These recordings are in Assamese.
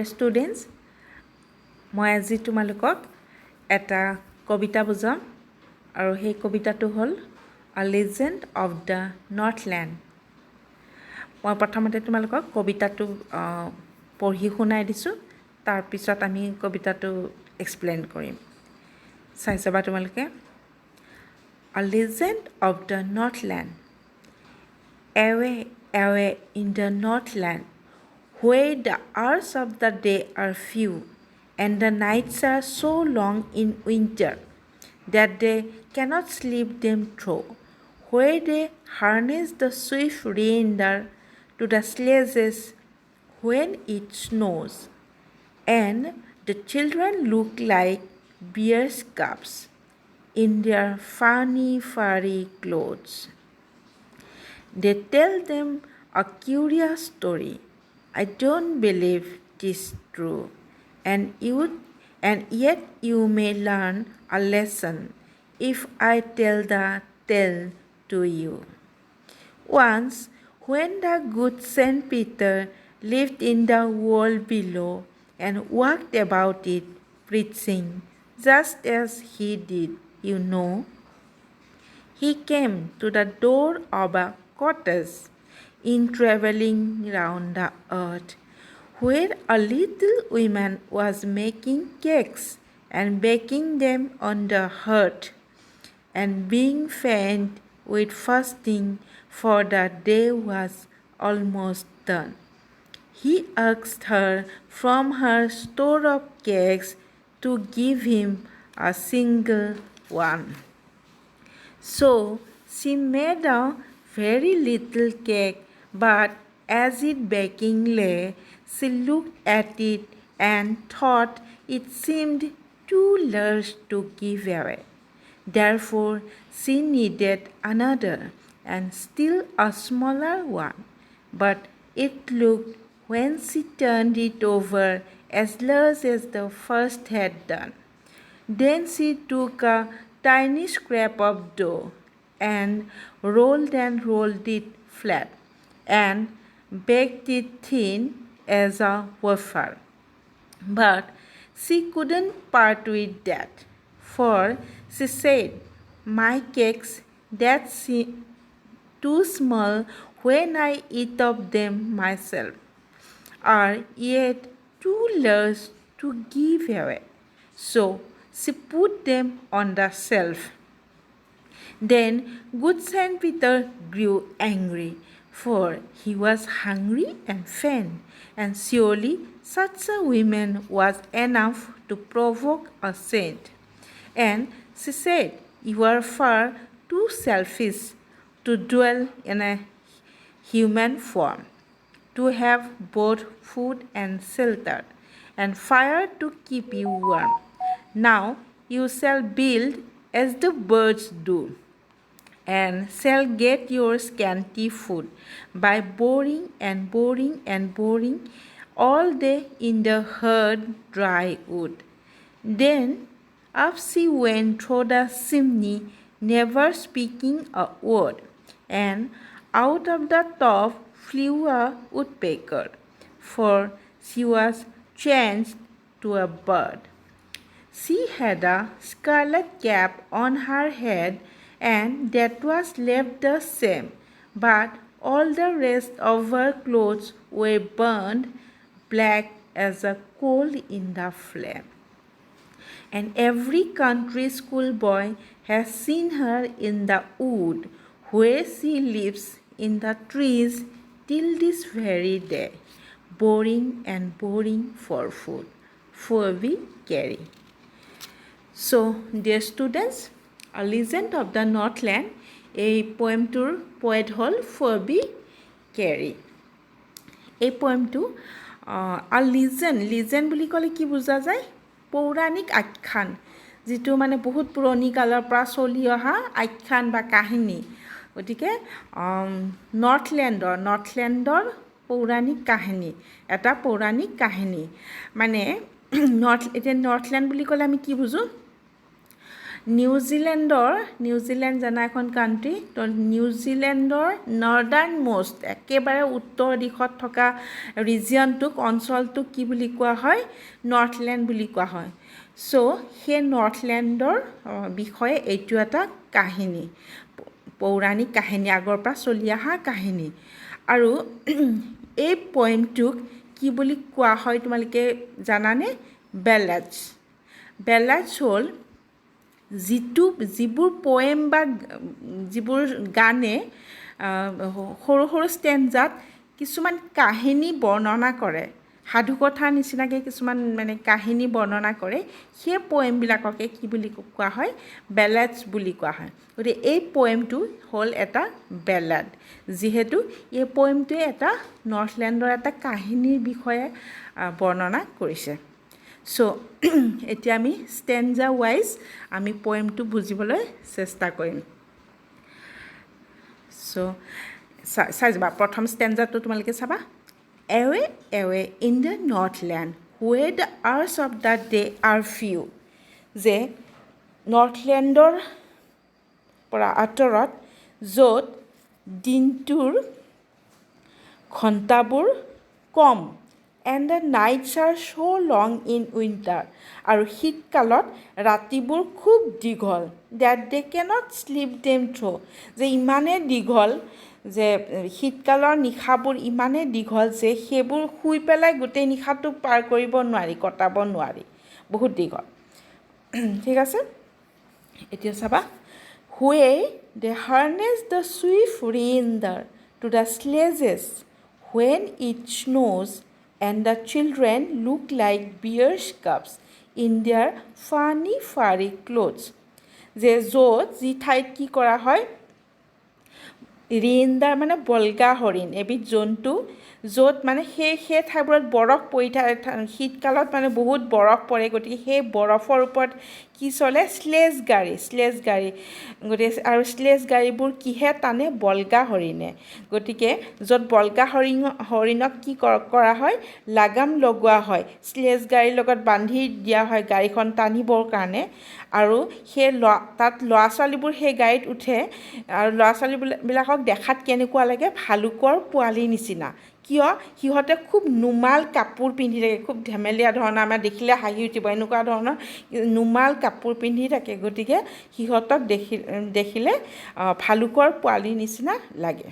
Students, মই আজি তোমালোকক এটা কবিতা বুজাম আৰু সেই কবিতাটো হ'ল A Legend of the Northland. মই প্ৰথমতে তোমালোকক কবিতাটো পঢ়ি শুনাই দিছোঁ, তাৰ পিছত আমি কবিতাটো এক্সপ্লেইন কৰিম। চাই চাবা তোমালোকে। A Legend of the Northland. Away, away in the Northland, where the hours of the day are few, and the nights are so long in winter that they cannot sleep them through, where they harness the swift reindeer to the sledges when it snows, and the children look like bear's cubs in their funny furry clothes. They tell them a curious story. I don't believe tis true, and yet you may learn a lesson if I tell the tale to you. Once, when the good Saint Peter lived in the world below and walked about it preaching, just as he did, you know, he came to the door of a cottage in traveling round the earth, where a little woman was making cakes and baking them on the hearth, and being faint with fasting, for the day was almost done. He asked her from her store of cakes to give him a single one. So she made a very little cake, but as it baking lay, she looked at it and thought it seemed too large to give away. Therefore she needed another and still a smaller one, but it looked, when she turned it over, as large as the first had done. Then she took a tiny scrap of dough and rolled it flat and baked it thin as a wafer. But she couldn't part with that, for she said, "My cakes, that's too small when I eat of them myself, are yet too large to give away." So she put them on the shelf. Then good Saint Peter grew angry, for he was hungry and faint, and surely such a woman was enough to provoke a saint. And she said, "You are far too selfish to dwell in a human form, to have both food and shelter, and fire to keep you warm. Now you shall build as the birds do, and shall get your scanty food by boring all day in the hard dry wood." Then up she went through the chimney, never speaking a word, and out of the top flew a woodpecker, for she was changed to a bird. She had a scarlet cap on her head, and that was left the same, but all the rest of her clothes were burned black as a coal in the flame. And every country schoolboy has seen her in the wood, where she lives in the trees till this very day, boring for food. Phoebe Carey. So, dear students, A Legend of the Northland, এই পোয়েমটোৰ পোয়েট হ'ল ফৰ্বি কেৰী। এই পোয়েমটো লিজেণ্ড বুলি ক'লে কি বুজা যায়? পৌৰাণিক আখ্যান, যিটো মানে বহুত পুৰণি কালৰ পৰা চলি অহা আখ্যান বা কাহিনী। গতিকে নৰ্থলেণ্ডৰ পৌৰাণিক কাহিনী, এটা পৌৰাণিক কাহিনী। মানে এতিয়া নৰ্থলেণ্ড বুলি ক'লে আমি কি বুজোঁ? নিউজিলেণ্ড জানা এখন কাণ্ট্ৰি, তো নিউজিলেণ্ডৰ নৰ্দাৰ্ণ মোষ্ট একেবাৰে উত্তৰ দিশত থকা ৰিজিয়নটোক অঞ্চলটোক কি বুলি কোৱা হয়? নৰ্থলেণ্ড বুলি কোৱা হয়। চ' সেই নৰ্থলেণ্ডৰ বিষয়ে এইটো এটা কাহিনী, পৌৰাণিক কাহিনী, আগৰ পৰা চলি অহা কাহিনী। আৰু এই পয়েমটোক কি বুলি কোৱা হয় তোমালোকে জানানে? বেলেডছ। বেলেডছ হ'ল যিবোৰ পয়েম বা যিবোৰ গানে সৰু সৰু ষ্টেঞ্জাত কিছুমান কাহিনী বৰ্ণনা কৰে, সাধুকথাৰ নিচিনাকৈ কিছুমান মানে কাহিনী বৰ্ণনা কৰে, সেই পয়েমবিলাককে কি বুলি কোৱা হয়? বেলেডছ বুলি কোৱা হয়। গতিকে এই পয়েমটো হ'ল এটা বেলেড, যিহেতু এই পয়েমটোৱে এটা নৰ্থলেণ্ডৰ এটা কাহিনীৰ বিষয়ে বৰ্ণনা কৰিছে। চ' এতিয়া আমি ষ্টেঞ্জা ৱাইজ আমি পয়েমটো বুজিবলৈ চেষ্টা কৰিম। চ' চাই যাবা, প্ৰথম ষ্টেঞ্জাটো তোমালোকে চাবা। Away, away in the Northland, where the hours of the day are few. যে নৰ্থলেণ্ডৰ পৰা আঁতৰত, য'ত দিনটোৰ ঘণ্টাবোৰ কম, and the nights are so long in winter. আৰু শীতকালত ৰাতিবোৰ খুব দীঘল, that they cannot sleep them through. যে ইমানেই দীঘল যে শীতকালৰ নিশাবোৰ ইমানেই দীঘল যে সেইবোৰ শুই পেলাই গোটেই নিশাটো পাৰ কৰিব নোৱাৰি, কটাব নোৱাৰি, বহুত দীঘল। ঠিক আছে, এতিয়া চাবা। Where they harness the swift reindeer to the sledges when it snows, and the children look like bear's cubs in their funny furry clothes. যে যি ঠাইত কি কৰা হয়, ৰিণ্ডাৰ মানে বল্গা হৰিণ, এবিধ জন্তু, য'ত মানে সেই ঠাইবোৰত বৰফ পৰি থাকে, শীতকালত মানে বহুত বৰফ পৰে, গতিকে সেই বৰফৰ ওপৰত কি চলে? স্লেজ গাড়ী। গতিকে আৰু স্লেজ গাড়ীবোৰ কিহে টানে? বল্গা হৰিণে। গতিকে য'ত বল্গা হৰিণক কি কৰা হয়? লাগাম লগোৱা হয়, স্লেজ গাড়ীৰ লগত বান্ধি দিয়া হয় গাড়ীখন টানিবৰ কাৰণে। আৰু সেই তাত ল'ৰা ছোৱালীবোৰ সেই গাড়ীত উঠে, আৰু ল'ৰা ছোৱালীবিলাকক দেখাত কেনেকুৱা লাগে? ভালুকৰ পোৱালিৰ নিচিনা। কিয়? সিহঁতে খুব নুমাল কাপোৰ পিন্ধি থাকে, খুব ধেমেলীয়া ধৰণৰ, আমাৰ দেখিলে হাঁহি উঠিব, এনেকুৱা ধৰণৰ নুমাল কাপোৰ পিন্ধি থাকে। গতিকে সিহঁতক দেখিলে ভালুকৰ পোৱালিৰ নিচিনা লাগে।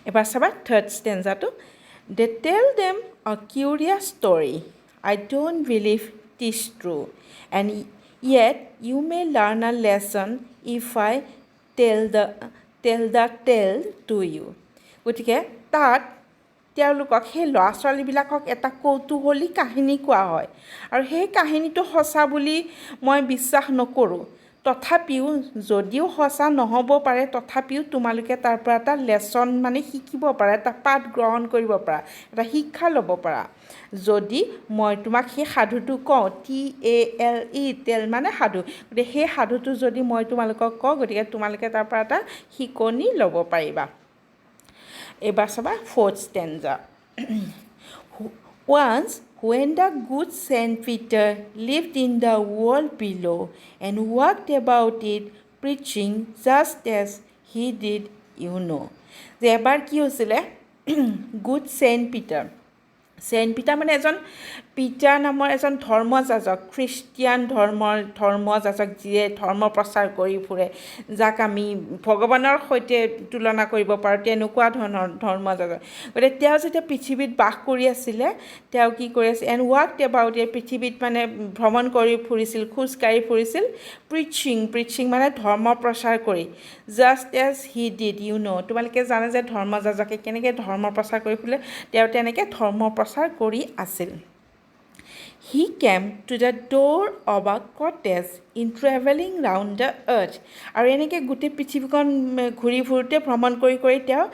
এবাৰ চাবা third ষ্টেঞ্জাটো। They tell them a curious story. I don't believe it is true. And yet you may learn a lesson if I tell the tale to you. গতিকে তাত তেওঁলোকক, সেই ল'ৰা ছোৱালীবিলাকক এটা কৌতূহলী কাহিনী কোৱা হয়, আৰু সেই কাহিনীটো সঁচা বুলি মই বিশ্বাস নকৰোঁ। তথাপিও যদিও সঁচা নহ'ব পাৰে, তথাপিও তোমালোকে তাৰ পৰা এটা লেচন মানে শিকিব পাৰা, এটা পাঠ গ্ৰহণ কৰিব পাৰা, এটা শিক্ষা ল'ব পাৰা, যদি মই তোমাক সেই সাধুটো কওঁ। TALE, তেল মানে সাধু। গতিকে সেই সাধুটো যদি মই তোমালোকক কওঁ, গতিকে তোমালোকে তাৰ পৰা এটা শিকনি ল'ব পাৰিবা। এবাৰ চাবা fourth stanza. Once when the good Saint Peter lived in the world below and walked about it preaching just as he did, you know. যে এবাৰ কি হৈছিলে? গুড চেইণ্ট পিটাৰ মানে এজন, পিটাৰ নামৰ এজন ধৰ্মযাজক, খ্ৰীষ্টিয়ান ধৰ্মযাজক, যিয়ে ধৰ্ম প্ৰচাৰ কৰি ফুৰে, যাক আমি ভগৱানৰ সৈতে তুলনা কৰিব পাৰোঁ, তেনেকুৱা ধৰণৰ ধৰ্মযাজক। গতিকে তেওঁ যেতিয়া পৃথিৱীত বাস কৰি আছিলে, তেওঁ কি কৰি আছিল? এণ্ড ৱাকড এবাউট ইট, পৃথিৱীত মানে ভ্ৰমণ কৰি ফুৰিছিল, খোজকাঢ়ি ফুৰিছিল। প্ৰিচিং মানে ধৰ্ম প্ৰচাৰ কৰি। Just as he did, you know', তোমালোকে জানে যে ধৰ্মযাজকে কেনেকৈ ধৰ্ম প্ৰচাৰ কৰি ফুৰিলে, তেওঁ তেনেকৈ ধৰ্ম প্ৰচাৰ কৰি আছিল। He came to the door of a cottage in traveling round the earth. আৰু এনেকৈ গোটেই পৃথিৱীখন ঘূৰি ফুৰোঁতে, ভ্ৰমণ কৰি তেওঁ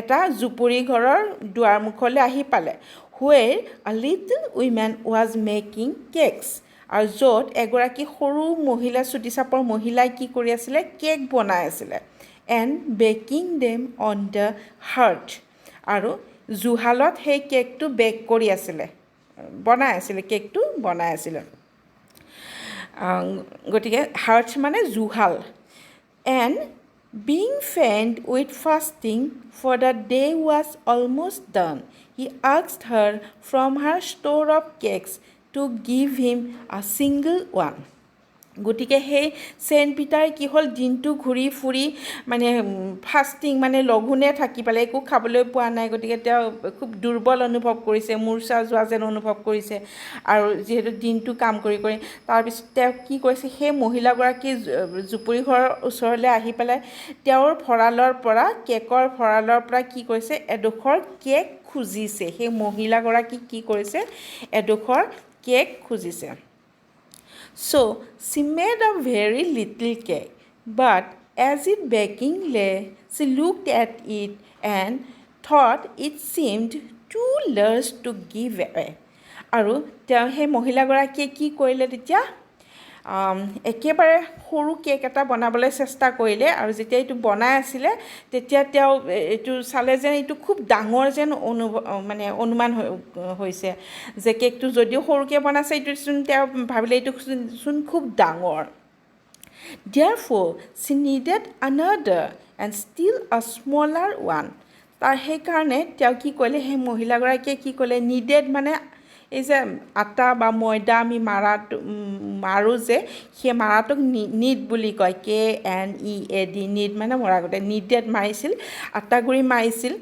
এটা জুপুৰি ঘৰৰ দুৱাৰমুখলৈ আহি পালে। Where a little woman was making cakes. আৰু য'ত এগৰাকী সৰু মহিলা, চুটি চাপৰ মহিলাই কি কৰি আছিলে? কেক বনাই আছিলে। And baking them on the hearth. আৰু জুহালত সেই কেকটো বেক কৰি আছিলে, কেকটো বনাই আছিলে। গতিকে হাৰ্চ মানে জুহাল and being faint with fasting for the day was almost done he asked her from her store of cakes to give him a single one গতিকে সেই চেণ্ট পিটাৰ কি হ'ল দিনটো ঘূৰি ফুৰি মানে ফাষ্টিং মানে লঘোণে থাকি পেলাই একো খাবলৈ পোৱা নাই গতিকে তেওঁ খুব দুৰ্বল অনুভৱ কৰিছে মূৰ্ছা যোৱা যেন অনুভৱ কৰিছে আৰু যিহেতু দিনটো কাম কৰি কৰি তাৰপিছত তেওঁ কি কৰিছে সেই মহিলাগৰাকী জুপুৰি ঘৰৰ ওচৰলৈ আহি পেলাই তেওঁৰ কেকৰ ভঁৰালৰ পৰা কি কৰিছে এডোখৰ কেক খুজিছে সেই মহিলাগৰাকী কি কৰিছে এডোখৰ কেক খুজিছে So she made a very little cake, but as it baking lay, she looked at it and thought it seemed too large to give away. আৰু তেওঁ সেই মহিলাগৰাকীয়ে কি কৰিলে তেতিয়া একেবাৰে সৰু কেক এটা বনাবলৈ চেষ্টা কৰিলে আৰু যেতিয়া এইটো বনাই আছিলে তেতিয়া তেওঁ এইটো চালে যে এইটো খুব ডাঙৰ যেন অনুমান হৈছে যে কেকটো যদিও সৰুকৈ বনাইছে এইটো তেওঁ ভাবিলে এইটো খুব ডাঙৰ Therefore, she needed another and still a smaller one. তাৰ সেইকাৰণে তেওঁ কি কৰিলে সেই মহিলাগৰাকীয়ে কি কৰিলে নিডেড মানে এই যে আটা বা ময়দা আমি মাৰোঁ যে সেই মাৰাটোক নিড বুলি কয় KNEAD নিড মানে মৰা গোটে নিডেড মাৰিছিল আটা গুৰি মাৰিছিল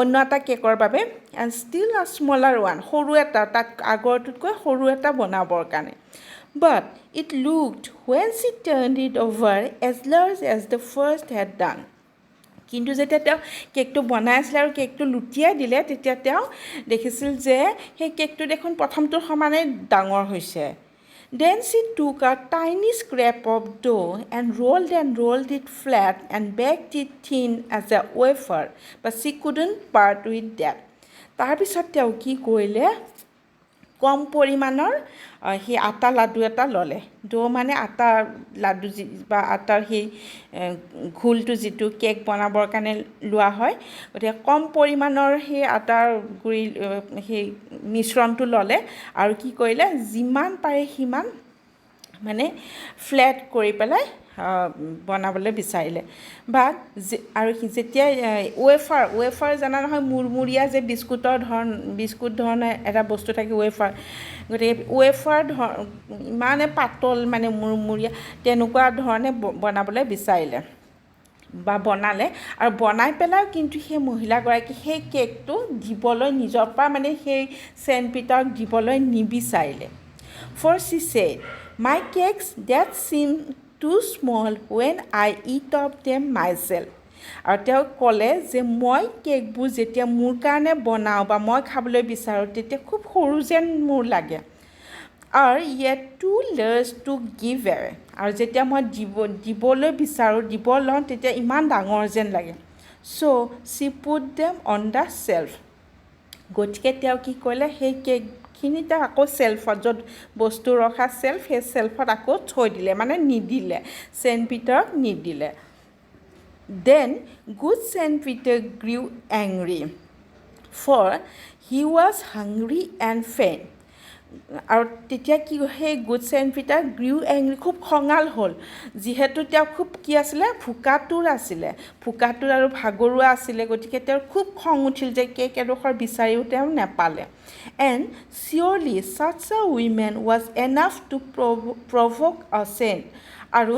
অন্য এটা কেকৰ বাবে এণ্ড ষ্টিল আ স্মলাৰ ওৱান সৰু এটা তাত আগৰটোতকৈ সৰু এটা বনাবৰ কাৰণে But it looked when she turned it over as large as the first had done. কিন্তু যেতিয়া তেওঁ কেকটো বনাই আছিলে আৰু কেকটো লুটিয়াই দিলে তেতিয়া তেওঁ দেখিছিল যে সেই কেকটো দেখোন প্ৰথমটোৰ সমানে ডাঙৰ হৈছে Then she took a tiny scrap of dough and rolled it flat and baked it thin as a wafer, but she couldn't part with that. তাৰপিছত তেওঁ কি কৰিলে কম পৰিমাণৰ সেই আটা লাডু এটা ল'লে ডো মানে আটা লাডু বা আটাৰ সেই ঘোলটো যিটো কেক বনাবৰ কাৰণে লোৱা হয় গতিকে কম পৰিমাণৰ সেই আটাৰ গুৰি সেই মিশ্ৰণটো ল'লে আৰু কি কৰিলে যিমান পাৰে সিমান মানে ফ্লেট কৰি পেলাই বনাবলৈ বিচাৰিলে বা আৰু যেতিয়া ৱেফাৰ জানা নহয় মুৰমুৰীয়া যে বিস্কুট ধৰণৰ এটা বস্তু থাকে ৱেফাৰ গতিকে ৱেফাৰ ইমানে পাতল মানে মুৰমুৰীয়া তেনেকুৱা ধৰণে বনাবলৈ বিচাৰিলে বা বনালে আৰু বনাই পেলাই কিন্তু সেই মহিলাগৰাকী সেই কেকটো দিবলৈ নিজৰ পৰা মানে সেই চেণ্ট পিটাৰক দিবলৈ নিবিচাৰিলে For she said, my cakes that seem too small when I eat of them myself. আৰু তেওঁ ক'লে যে মই কেকবোৰ যেতিয়া মোৰ কাৰণে বনাওঁ বা মই খাবলৈ বিচাৰোঁ তেতিয়া খুব সৰু যেন মোৰ লাগে আৰু yet too large to give away. আৰু যেতিয়া মই দিবলৈ বিচাৰোঁ দিব লওঁ তেতিয়া ইমান ডাঙৰ যেন লাগে So she put them on the shelf. গতিকে তেওঁ কি কৰিলে সেই কেকখিনিতে আকৌ চেল্ফত য'ত বস্তু ৰখা চেল্ফ সেই চেল্ফত আকৌ থৈ দিলে মানে নিদিলে চেণ্ট পিটাৰক নিদিলে Then good Saint Peter grew angry for he was hungry and faint আৰু তেতিয়া কি সেই গুড চেণ্ট পিটাৰ গ্ৰিউ এংগ্ৰি খুব খঙাল হ'ল যিহেতু তেওঁ খুব কি আছিলে ভোকাতুৰ আৰু ভাগৰুৱা আছিলে গতিকে তেওঁৰ খুব খং উঠিল যে কেক এডোখৰ বিচাৰিও তেওঁ নেপালে and cheerily such a woman was enough to provoke a saint আৰু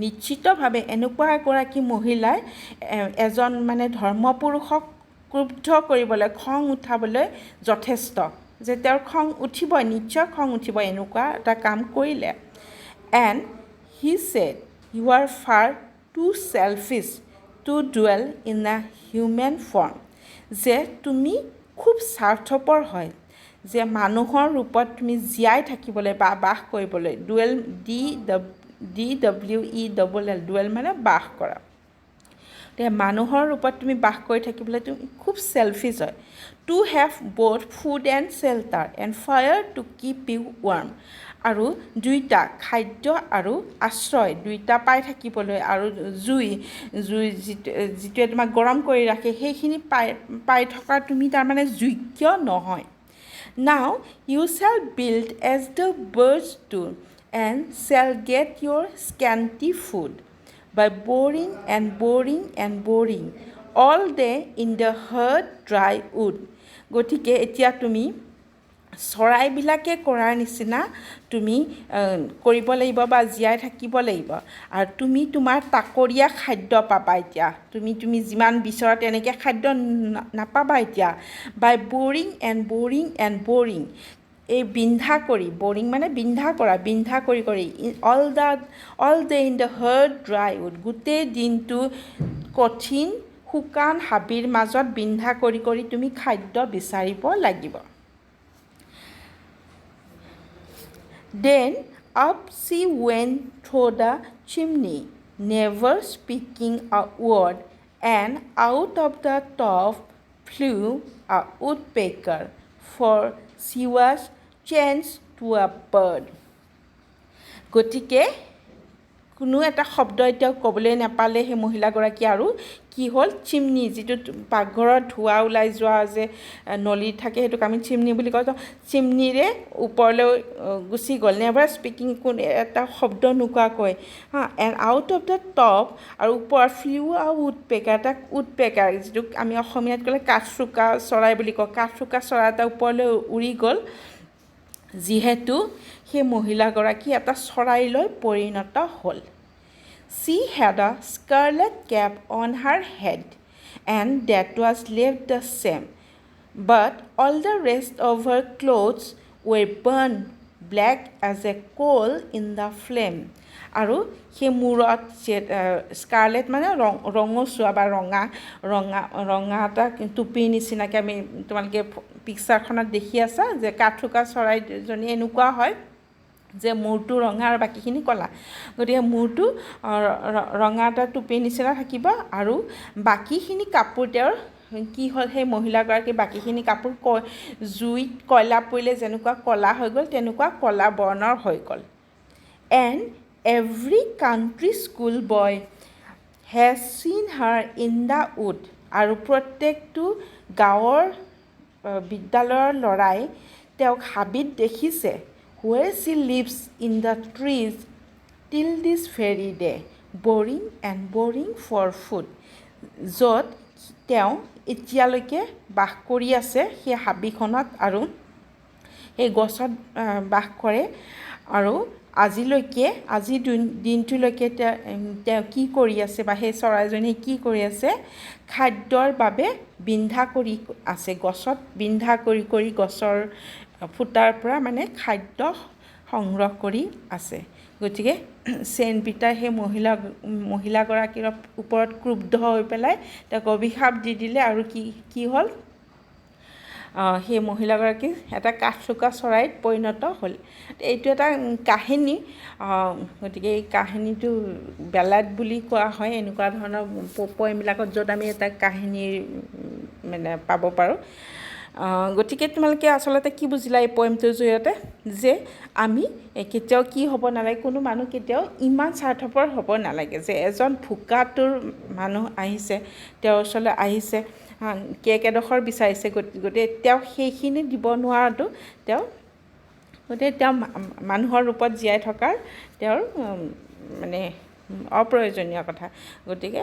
নিশ্চিতভাৱে এনেকুৱা এগৰাকী মহিলাই এজন মানে ধৰ্মপুৰুষক ক্ৰুদ্ধ কৰিবলৈ খং উঠাবলৈ যথেষ্ট যে তেওঁৰ খং উঠিবই নিশ্চয় খং উঠিব এনেকুৱা এটা কাম কৰিলে and he said you are far too selfish to dwell in a human form যে তুমি খুব স্বাৰ্থপৰ হয় যে মানুহৰ ৰূপত তুমি জীয়াই থাকিবলৈ বা বাস কৰিবলৈ ডুৱেল DWELL ডুৱেল মানে বাস কৰা মানুহৰ ৰূপত তুমি বাস কৰি থাকিবলৈ তুমি খুব চেলফিছ হয় to have both food and shelter and fire to keep you warm আৰু দুইটা খাদ্য আৰু আশ্ৰয় দুইটা পাই থাকিবলৈ আৰু জুই যিটোৱে তোমাক গৰম কৰি ৰাখে সেইখিনি পাই থকা তুমি তাৰমানে যোগ্য নহয় Now you shall build as the birds do and shall get your scanty food by boring and boring and boring all day in the hard dry wood. গতিকে এতিয়া তুমি চৰাইবিলাকে কৰাৰ নিচিনা তুমি কৰিব লাগিব বা জীয়াই থাকিব লাগিব আৰু তুমি তোমাৰ তাকৰীয়া খাদ্য পাবা এতিয়া তুমি যিমান বিচৰা তেনেকৈ খাদ্য নাপাবা এতিয়া বাই বৰিং এণ্ড বৰিং এই বিন্ধা কৰি বৰিং মানে বিন্ধা কৰি all day in the hard dry wood গোটেই দিনটো কঠিন শুকান হাবিৰ মাজত বিন্ধা কৰি তুমি খাদ্য বিচাৰিব লাগিব Then up she went through the chimney, never speaking a word, and out of the top flew a woodpecker, for she was changed to a bird. গতিকে কোনো এটা শব্দ এতিয়াও ক'বলৈ নাপালে সেই মহিলাগৰাকী আৰু কি হ'ল চিমনি যিটো পাকঘৰত ধোঁৱা ওলাই যোৱা যে নলী থাকে সেইটোক আমি চিমনি বুলি কওঁ চিমনিৰে ওপৰলৈ গুচি গ'ল নেভাৰ স্পিকিং কোন এটা শব্দ নোকোৱাকৈ and out of the top আৰু ওপৰত ফ্লিউ আ উডপেকাৰ যিটোক আমি অসমীয়াত ক'লে কাঠচোকা চৰাই বুলি কওঁ কাঠচোকা চৰাই এটা ওপৰলৈ উৰি গ'ল যিহেতু সেই মহিলাগৰাকী এটা চৰাইলৈ পৰিণত হ'ল She had a scarlet cap on her head and that was left the same but all the rest of her clothes were burned black as a coal in the flame আৰু সেই মূৰত স্কাৰলেট মানে ৰঙচুৱা বা ৰঙা এটা টুপিৰ নিচিনাকৈ আমি তোমালোকে পিকচাৰখনত দেখি আছা যে কাঠঠোকা চৰাইজনী এনেকুৱা হয় যে মূৰটো ৰঙা আৰু বাকীখিনি ক'লা গতিকে মূৰটো ৰঙা এটা টুপিৰ নিচিনা থাকিব আৰু বাকীখিনি কাপোৰ তেওঁৰ কি হ'ল সেই মহিলাগৰাকী বাকীখিনি কাপোৰ জুইত কয়লা পৰিলে যেনেকুৱা ক'লা হৈ গ'ল তেনেকুৱা ক'লা বৰ্ণৰ হৈ গ'ল and every country school boy has চিন হাৰ ইন দ্য উড আৰু প্ৰত্যেকটো গাঁৱৰ বিদ্যালয়ৰ ল'ৰাই তেওঁক হাবিত দেখিছে where she lives in the trees till this very day, boring and boring for food. য'ত তেওঁ এতিয়ালৈকে বাস কৰি আছে সেই হাবিখনত আৰু সেই গছত বাস কৰে আৰু আজিৰ দিনটোলৈকে তেওঁ কি কৰি আছে বা সেই চৰাইজনীয়ে কি কৰি আছে খাদ্যৰ বাবে বিন্ধা কৰি আছে গছত বিন্ধা কৰি গছৰ ফুটাৰ পৰা মানে খাদ্য সংগ্ৰহ কৰি আছে গতিকে চেণ্ট পিটাৰ সেই মহিলাগৰাকীৰ ওপৰত ক্ৰুদ্ধ হৈ পেলাই তেওঁক অভিশাপ দি দিলে আৰু কি হ'ল সেই মহিলাগৰাকী এটা কাঠচোকা চৰাইত পৰিণত হ'ল এইটো এটা কাহিনী গতিকে এই কাহিনীটো বেলাড বুলি কোৱা হয় এনেকুৱা ধৰণৰ পয়েমবিলাকত য'ত আমি এটা কাহিনীৰ মানে পাব পাৰোঁ গতিকে তোমালোকে আচলতে কি বুজিলা এই পয়েমটোৰ জৰিয়তে যে আমি কেতিয়াও কি হ'ব নালাগে কোনো মানুহ কেতিয়াও ইমান স্বাৰ্থপৰ হ'ব নালাগে যে এজন ভোকাটোৰ মানুহ আহিছে তেওঁৰ ওচৰলৈ আহিছে কেক এডোখৰ বিচাৰিছে গতিকে তেওঁ সেইখিনি দিব নোৱাৰাটো গতিকে তেওঁ মানুহৰ ৰূপত জীয়াই থকাৰ তেওঁৰ মানে অপ্ৰয়োজনীয় কথা গতিকে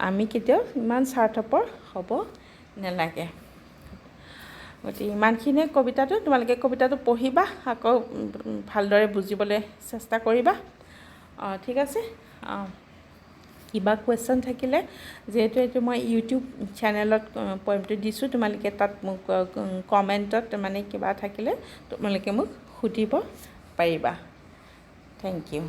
আমি কেতিয়াও ইমান স্বাৰ্থপৰ হ'ব নালাগে গতিকে ইমানখিনিয়ে কবিতাটো তোমালোকে কবিতাটো পঢ়িবা আকৌ ভালদৰে বুজিবলৈ চেষ্টা কৰিবা ঠিক আছে কিবা কুৱেশ্যন থাকিলে যিহেতু এইটো মই ইউটিউব চেনেলত পয়েমটো দিছোঁ তোমালোকে তাত মোক কমেণ্টত মানে কিবা থাকিলে তোমালোকে মোক সুধিব পাৰিবা থেংক ইউ